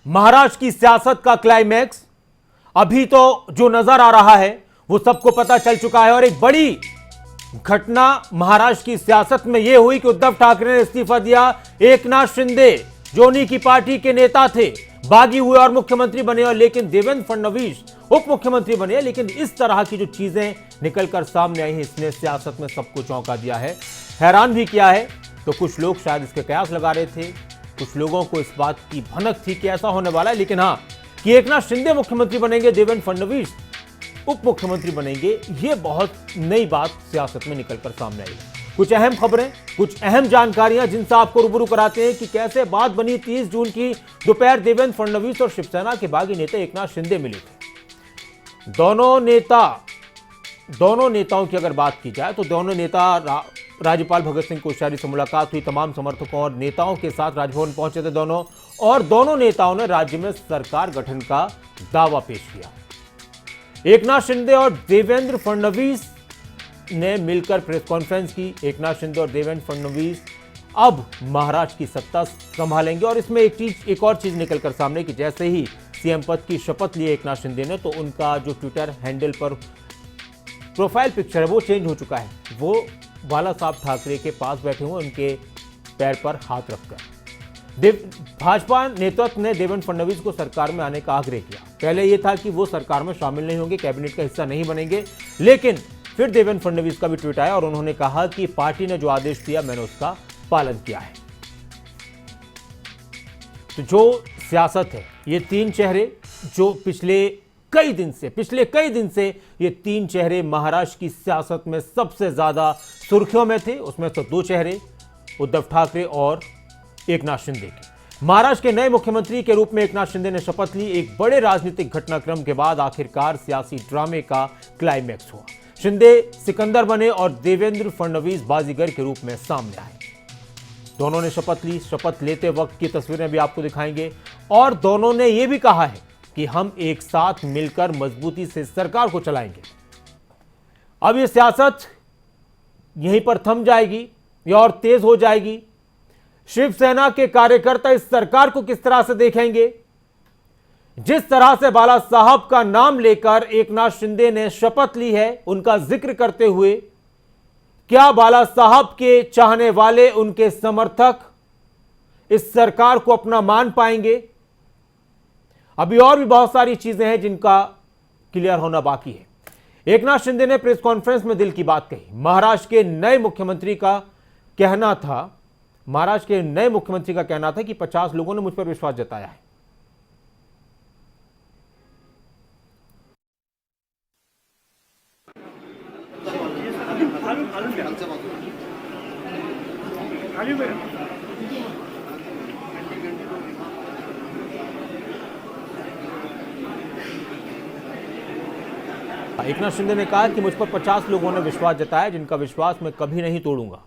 महाराष्ट्र की सियासत का क्लाइमैक्स अभी तो जो नजर आ रहा है वो सबको पता चल चुका है। और एक बड़ी घटना महाराष्ट्र की सियासत में यह हुई कि उद्धव ठाकरे ने इस्तीफा दिया। एकनाथ शिंदे जो उन्हीं की पार्टी के नेता थे बागी हुए और मुख्यमंत्री बने, और लेकिन देवेंद्र फडणवीस उप मुख्यमंत्री बने। लेकिन इस तरह की जो चीजें निकलकर सामने आई हैं इसने सियासत में सबको चौंका दिया है, हैरान भी किया है। तो कुछ लोग शायद इसके कयास लगा रहे थे, कुछ लोगों को इस बात की भनक थी कि ऐसा होने वाला है। लेकिन हां, कि एकनाथ शिंदे मुख्यमंत्री बनेंगे, देवेंद्र फडणवीस उप मुख्यमंत्री बनेंगे, यह बहुत नई बात सियासत में निकलकर सामने आई। कुछ अहम खबरें, कुछ अहम जानकारियां जिनसे आपको रूबरू कराते हैं कि कैसे बात बनी। 30 जून की दोपहर देवेंद्र फडणवीस और शिवसेना के बागी नेता एकनाथ शिंदे मिले थे। दोनों नेताओं की अगर बात की जाए तो दोनों नेता राज्यपाल भगत सिंह कोश्यारी से मुलाकात हुई। तमाम समर्थकों और नेताओं के साथ राजभवन पहुंचे थे दोनों, और दोनों नेताओं ने राज्य में सरकार गठन का दावा पेश किया। एकनाथ शिंदे और देवेंद्र फडणवीस ने मिलकर प्रेस कॉन्फ्रेंस की। एकनाथ शिंदे और देवेंद्र फडणवीस अब महाराष्ट्र की सत्ता संभालेंगे। और इसमें एक और चीज निकलकर सामने कि जैसे ही सीएम पद की शपथ ली एकनाथ शिंदे ने, तो उनका जो ट्विटर हैंडल पर प्रोफाइल पिक्चर है वो चेंज हो चुका है। वो बाला साहब ठाकरे के पास बैठे हुए उनके पैर पर हाथ रखकर भाजपा नेतृत्व ने देवेंद्र फडणवीस को सरकार में आने का आग्रह किया। पहले यह था कि वो सरकार में शामिल नहीं होंगे, कैबिनेट का हिस्सा नहीं बनेंगे, लेकिन फिर देवेंद्र फडणवीस का भी ट्वीट आया और उन्होंने कहा कि पार्टी ने जो आदेश दिया मैंने उसका पालन किया है। तो जो सियासत है, ये तीन चेहरे जो पिछले कई दिन से ये तीन चेहरे महाराष्ट्र की सियासत में सबसे ज्यादा सुर्खियों में थे। उसमें से दो चेहरे उद्धव ठाकरे और एकनाथ शिंदे के। महाराष्ट्र के नए मुख्यमंत्री के रूप में एकनाथ शिंदे ने शपथ ली। एक बड़े राजनीतिक घटनाक्रम के बाद आखिरकार सियासी ड्रामे का क्लाइमैक्स हुआ। शिंदे सिकंदर बने और देवेंद्र फडणवीस बाजीगर के रूप में सामने आए। दोनों ने शपथ ली। शपथ लेते वक्त की तस्वीरें भी आपको दिखाएंगे, और दोनों ने यह भी कहा है कि हम एक साथ मिलकर मजबूती से सरकार को चलाएंगे। अब यह सियासत यहीं पर थम जाएगी या और तेज हो जाएगी? शिवसेना के कार्यकर्ता इस सरकार को किस तरह से देखेंगे? जिस तरह से बाला साहब का नाम लेकर एकनाथ शिंदे ने शपथ ली है, उनका जिक्र करते हुए, क्या बाला साहब के चाहने वाले, उनके समर्थक इस सरकार को अपना मान पाएंगे? अभी और भी बहुत सारी चीजें हैं जिनका क्लियर होना बाकी है। एकनाथ शिंदे ने प्रेस कॉन्फ्रेंस में दिल की बात कही। महाराष्ट्र के नए मुख्यमंत्री का कहना था कि 50 लोगों ने मुझ पर विश्वास जताया है। एकनाथ शिंदे ने कहा कि मुझ पर 50 लोगों ने विश्वास जताया, जिनका विश्वास मैं कभी नहीं तोड़ूंगा।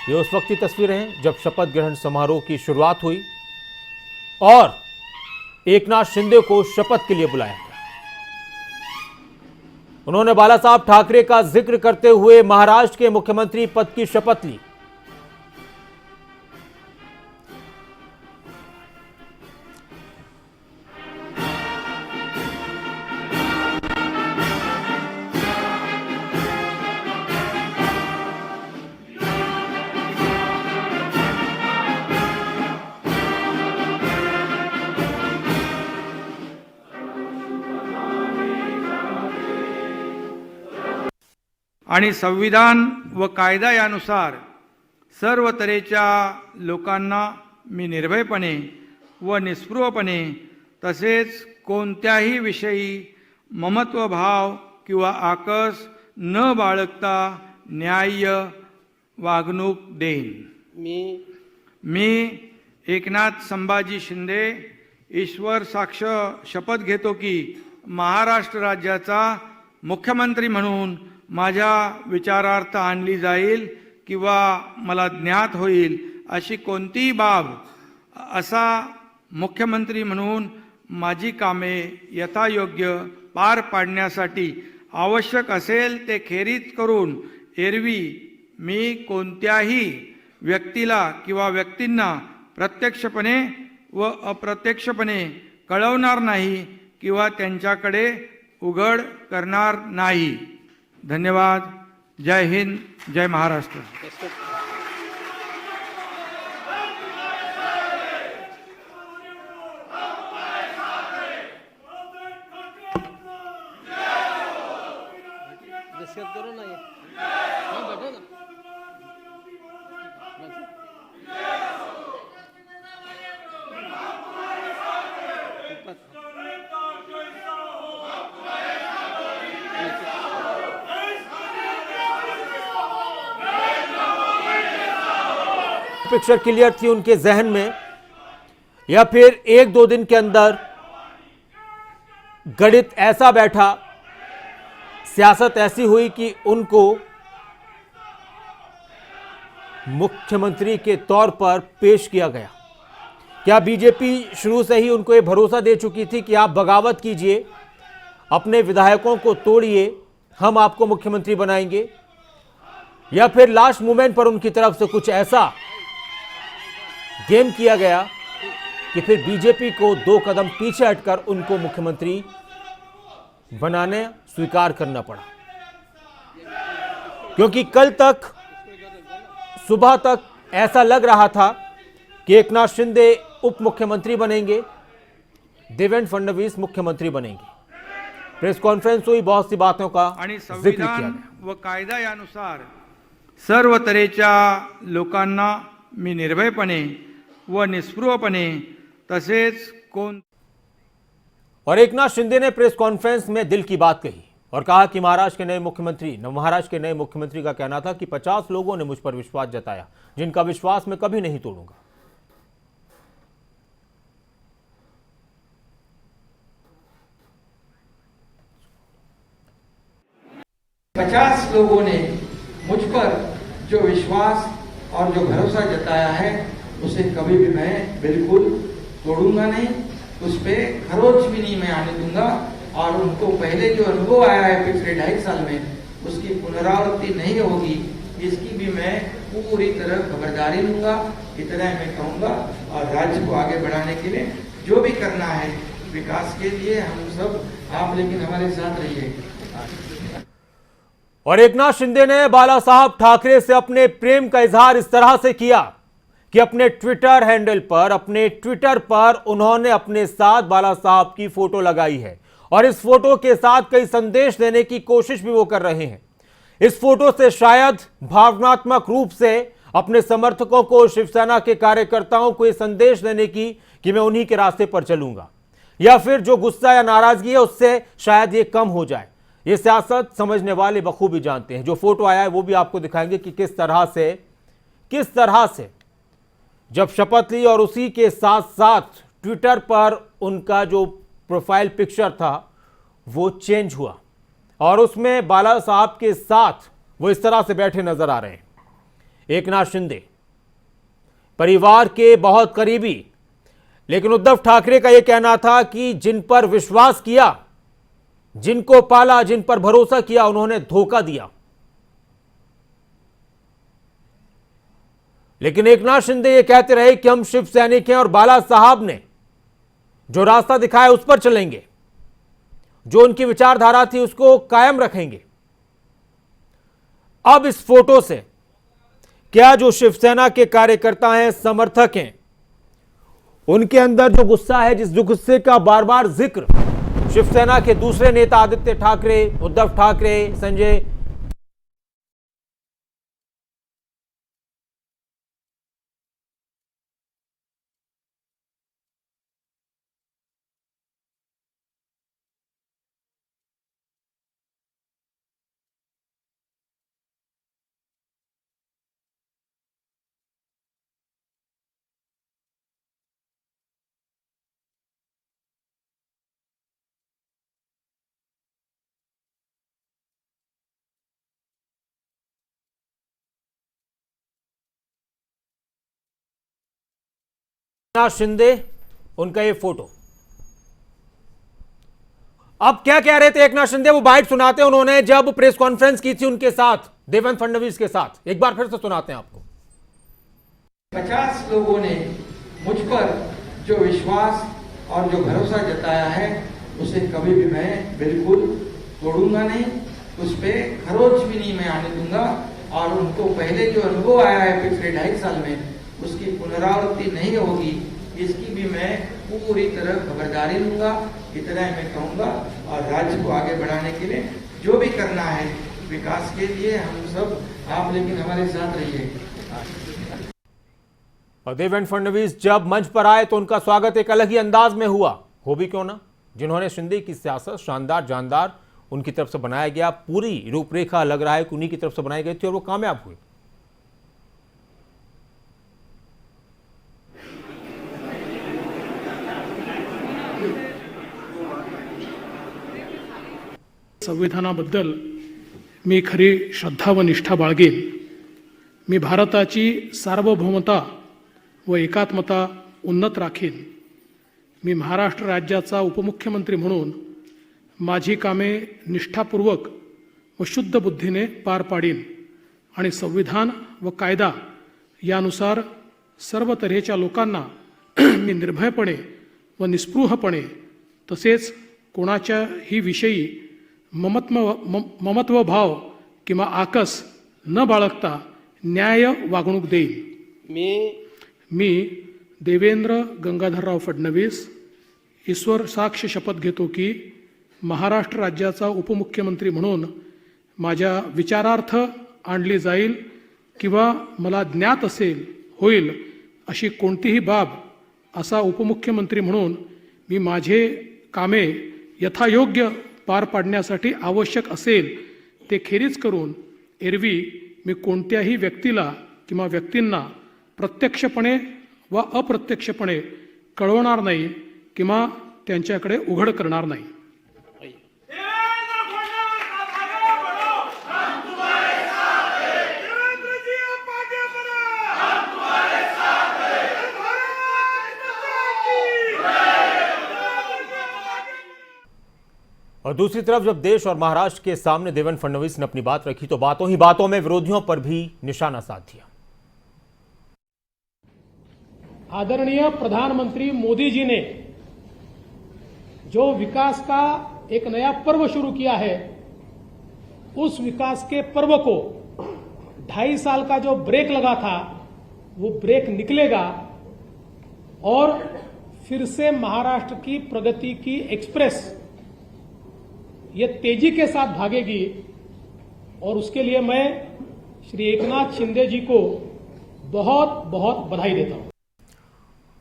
ये उस वक्त की तस्वीरें हैं जब शपथ ग्रहण समारोह की शुरुआत हुई और एकनाथ शिंदे को शपथ के लिए बुलाया गया। उन्होंने बाला साहब ठाकरे का जिक्र करते हुए महाराष्ट्र के मुख्यमंत्री पद की शपथ ली। आणि संविधान व कायदा यानुसार सर्व तऱ्हेच्या लोकांना मी निर्भयपणे व निस्पृहपणे तसेच कोणत्याही विषयी ममत्वभाव किंवा आकस न बाळगता न्याय्य वागणूक देईन। मी एकनाथ संभाजी शिंदे ईश्वर साक्ष शपथ घेतो की महाराष्ट्र राज्याचा मुख्यमंत्री म्हणून माझ्या विचारार्थ आणली जाईल किंवा मला ज्ञात होईल अशी कोणतीही बाब असा मुख्यमंत्री म्हणून माझी कामे यथायोग्य पार पाडण्यासाठी आवश्यक असेल ते खेरीज करून एरवी मी कोणत्याही व्यक्तीला किंवा व्यक्तींना प्रत्यक्षपणे व अप्रत्यक्षपणे कळवणार नाही किंवा त्यांच्याकडे उघड करणार नाही. धन्यवाद. जय हिंद, जय महाराष्ट्र. दस्तखत करो ना ये. हाँ, बैठो ना. पिक्चर क्लियर थी उनके जहन में, या फिर एक दो दिन के अंदर गणित ऐसा बैठा, सियासत ऐसी हुई कि उनको मुख्यमंत्री के तौर पर पेश किया गया. क्या बीजेपी शुरू से ही उनको यह भरोसा दे चुकी थी कि आप बगावत कीजिए, अपने विधायकों को तोड़िए, हम आपको मुख्यमंत्री बनाएंगे, या फिर लास्ट मोमेंट पर उनकी तरफ से कुछ ऐसा गेम किया गया कि फिर बीजेपी को 2 कदम पीछे हटकर उनको मुख्यमंत्री बनाने स्वीकार करना पड़ा? क्योंकि कल तक सुबह तक ऐसा लग रहा था कि एकनाथ शिंदे उप मुख्यमंत्री बनेंगे, देवेंद्र फडणवीस मुख्यमंत्री बनेंगे. प्रेस कॉन्फ्रेंस हुई, बहुत सी बातों का आणि जिक्र किया संविधान गया. व कायदा यानुसार सर्व तऱ्हेच्या लोकांना मी निर्भयपणे व निस्पृहपणे तसेच कोण. और एकनाथ शिंदे ने प्रेस कॉन्फ्रेंस में दिल की बात कही और कहा कि महाराष्ट्र के नए मुख्यमंत्री का कहना था कि 50 लोगों ने मुझ पर विश्वास जताया, जिनका विश्वास मैं कभी नहीं तोड़ूंगा. 50 लोगों ने मुझ पर जो विश्वास और जो भरोसा जताया है उसे कभी भी मैं बिल्कुल तोड़ूंगा नहीं, उस पर खरोच भी नहीं मैं आने दूंगा. और उनको पहले जो अनुभव आया है पिछले 2.5 साल में उसकी पुनरावृत्ति नहीं होगी, इसकी भी मैं पूरी तरह खबरदारी लूंगा. इतना मैं कहूंगा. और राज्य को आगे बढ़ाने के लिए जो भी करना है विकास के लिए हम सब, आप लेकिन हमारे साथ रहिए. और एकनाथ शिंदे ने बाला साहब ठाकरे से अपने प्रेम का इजहार इस तरह से किया कि अपने ट्विटर हैंडल पर, अपने ट्विटर पर उन्होंने अपने साथ बाला साहब की फोटो लगाई है और इस फोटो के साथ कई संदेश देने की कोशिश भी वो कर रहे हैं. इस फोटो से शायद भावनात्मक रूप से अपने समर्थकों को, शिवसेना के कार्यकर्ताओं को यह संदेश देने की कि मैं उन्हीं के रास्ते पर चलूंगा, या फिर जो गुस्सा या नाराजगी है उससे शायद ये कम हो जाए. ये सियासत समझने वाले बखूबी जानते हैं. जो फोटो आया है वो भी आपको दिखाएंगे कि किस तरह से जब शपथ ली और उसी के साथ साथ ट्विटर पर उनका जो प्रोफाइल पिक्चर था वो चेंज हुआ और उसमें बाला साहब के साथ वो इस तरह से बैठे नजर आ रहे हैं. एकनाथ शिंदे परिवार के बहुत करीबी, लेकिन उद्धव ठाकरे का यह कहना था कि जिन पर विश्वास किया, जिनको पाला, जिन पर भरोसा किया, उन्होंने धोखा दिया. लेकिन एकनाथ शिंदे ये कहते रहे कि हम शिव सैनिक हैं और बाला साहब ने जो रास्ता दिखाया उस पर चलेंगे, जो उनकी विचारधारा थी उसको कायम रखेंगे. अब इस फोटो से क्या जो शिवसेना के कार्यकर्ता हैं, समर्थक हैं, उनके अंदर जो गुस्सा है, जिस गुस्से का बार बार जिक्र शिवसेना के दूसरे नेता आदित्य ठाकरे, उद्धव ठाकरे, संजय एकनाथ शिंदे, उनका ये फोटो. अब क्या कह रहे थे एकनाथ शिंदे, वो बाइट सुनाते हैं उन्होंने जब प्रेस कॉन्फ्रेंस की थी उनके साथ, देवेंद्र फडणवीस के साथ. एक बार फिर से सुनाते हैं आपको. 50 लोगों ने मुझ पर जो विश्वास और जो भरोसा जताया है उसे कभी भी मैं बिल्कुल तोड़ूंगा नहीं, उस पर खरोच भी नहीं मैं आने दूंगा और उनको पहले जो अनुभव आया है पिछले 2.5 साल में उसकी पुनरावृत्ति नहीं होगी, इसकी भी मैं पूरी तरह खबरदारी लूंगा। इतना ही मैं कहूंगा और राज्य को आगे बढ़ाने के लिए जो भी करना है विकास के लिए हम सब, आप लेकिन हमारे साथ रहिए। और देवेंद्र फडणवीस जब मंच पर आए तो उनका स्वागत एक अलग ही अंदाज में हुआ, हो भी क्यों ना। जिन्होंने शिंदे की सियासत शानदार जानदार उनकी तरफ से बनाया गया, पूरी रूपरेखा लग रहा है कि उन्हीं की तरफ से बनाई गई थी और वो कामयाब हुए। संविधानाबद्दल मी खरी श्रद्धा व निष्ठा बाळगेन। मी भारताची सार्वभौमता व एकात्मता उन्नत राखीन। मी महाराष्ट्र राज्याचा उपमुख्यमंत्री म्हणून माझी कामे निष्ठापूर्वक व शुद्ध बुद्धीने पार पाडीन आणि संविधान व कायदा यानुसार सर्व तऱ्हेच्या लोकांना मी निर्भयपणे व निस्पृहपणे तसेच कोणाच्याही विषयी ममत्व भाव किंवा आकस न बाळगता न्याय वागणूक देईन। मी देवेंद्र गंगाधरराव फडणवीस ईश्वर साक्ष शपथ घेतो की महाराष्ट्र राज्याचा उपमुख्यमंत्री म्हणून माझ्या विचारार्थ आणली जाईल किंवा मला ज्ञात होईल अशी कोणतीही बाब असा उपमुख्यमंत्री म्हणून मी माझे कामे यथायोग्य पार पाडण्यासाठी आवश्यक असेल ते खेरीज करून एरवी मी कोणत्याही व्यक्तीला किंवा व्यक्तींना प्रत्यक्षपणे व अप्रत्यक्षपणे कळवणार नाही किंवा त्यांच्याकडे उघड करणार नाही। और दूसरी तरफ जब देश और महाराष्ट्र के सामने देवेंद्र फडणवीस ने अपनी बात रखी तो बातों ही बातों में विरोधियों पर भी निशाना साध दिया। आदरणीय प्रधानमंत्री मोदी जी ने जो विकास का एक नया पर्व शुरू किया है, उस विकास के पर्व को 2.5 साल का जो ब्रेक लगा था वो ब्रेक निकलेगा और फिर से महाराष्ट्र की प्रगति की एक्सप्रेस ये तेजी के साथ भागेगी और उसके लिए मैं श्री एकनाथ शिंदे जी को बहुत बहुत बधाई देता हूं।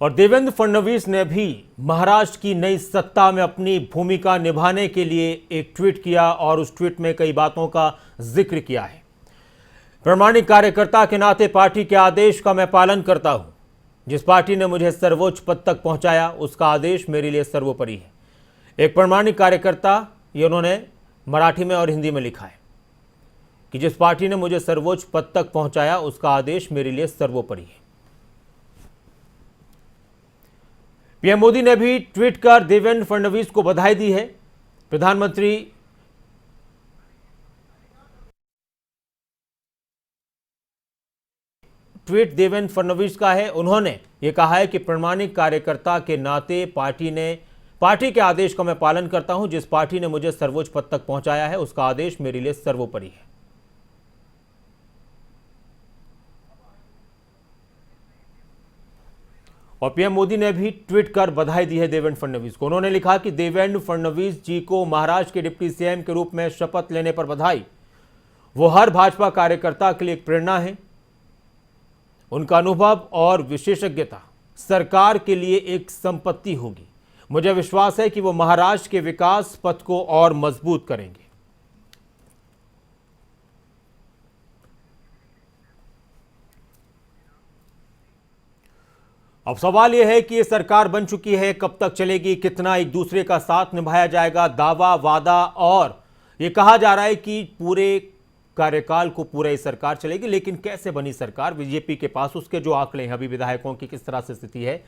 और देवेंद्र फडणवीस ने भी महाराष्ट्र की नई सत्ता में अपनी भूमिका निभाने के लिए एक ट्वीट किया और उस ट्वीट में कई बातों का जिक्र किया है। प्रामाणिक कार्यकर्ता के नाते पार्टी के आदेश का मैं पालन करता हूं। जिस पार्टी ने मुझे सर्वोच्च पद तक पहुंचाया उसका आदेश मेरे लिए सर्वोपरि है। एक प्रामाणिक कार्यकर्ता, ये उन्होंने मराठी में और हिंदी में लिखा है कि जिस पार्टी ने मुझे सर्वोच्च पद तक पहुंचाया उसका आदेश मेरे लिए सर्वोपरि है। पीएम मोदी ने भी ट्वीट कर देवेंद्र फडणवीस को बधाई दी है। प्रधानमंत्री ट्वीट देवेंद्र फडणवीस का है। उन्होंने ये कहा है कि प्रामाणिक कार्यकर्ता के नाते पार्टी के आदेश का मैं पालन करता हूं। जिस पार्टी ने मुझे सर्वोच्च पद तक पहुंचाया है उसका आदेश मेरे लिए सर्वोपरि है। और पीएम मोदी ने भी ट्वीट कर बधाई दी है देवेंद्र फडणवीस को। उन्होंने लिखा कि देवेंद्र फडणवीस जी को महाराष्ट्र के डिप्टी सीएम के रूप में शपथ लेने पर बधाई। वो हर भाजपा कार्यकर्ता के लिए एक प्रेरणा है। उनका अनुभव और विशेषज्ञता सरकार के लिए एक संपत्ति होगी। मुझे विश्वास है कि वो महाराष्ट्र के विकास पथ को और मजबूत करेंगे। अब सवाल यह है कि ये सरकार बन चुकी है, कब तक चलेगी, कितना एक दूसरे का साथ निभाया जाएगा। दावा वादा और ये कहा जा रहा है कि पूरे कार्यकाल को पूरा ये सरकार चलेगी, लेकिन कैसे बनी सरकार? बीजेपी के पास उसके जो आंकड़े हैं अभी विधायकों की किस तरह से स्थिति है।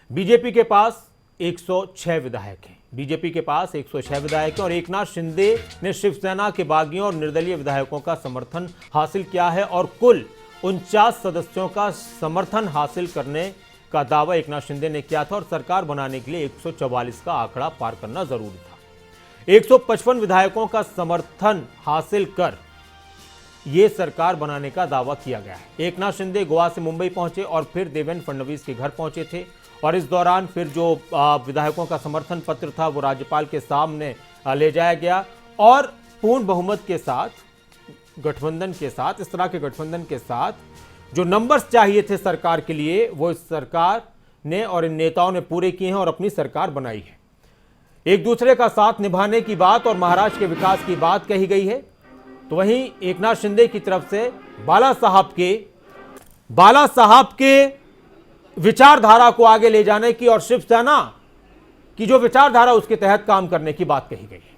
बीजेपी के पास 106 विधायक हैं। बीजेपी के पास 106 विधायक हैं और एकनाथ शिंदे ने शिवसेना के बागियों और निर्दलीय विधायकों का समर्थन हासिल किया है और कुल 49 सदस्यों का समर्थन हासिल करने का दावा एकनाथ शिंदे ने किया था और सरकार बनाने के लिए 144 का आंकड़ा पार करना जरूरी था। 155 विधायकों का समर्थन हासिल कर यह सरकार बनाने का दावा किया गया है। एकनाथ शिंदे गोवा से मुंबई पहुंचे और फिर देवेंद्र फडणवीस के घर पहुंचे थे और इस दौरान फिर जो विधायकों का समर्थन पत्र था वो राज्यपाल के सामने ले जाया गया और पूर्ण बहुमत के साथ, गठबंधन के साथ, इस तरह के गठबंधन के साथ जो नंबर्स चाहिए थे सरकार के लिए वो इस सरकार ने और इन नेताओं ने पूरे किए हैं और अपनी सरकार बनाई है। एक दूसरे का साथ निभाने की बात और महाराष्ट्र के विकास की बात कही गई है। तो वहीं एकनाथ शिंदे की तरफ से बाला साहब के विचारधारा को आगे ले जाने की और शिवसेना की जो विचारधारा उसके तहत काम करने की बात कही गई है।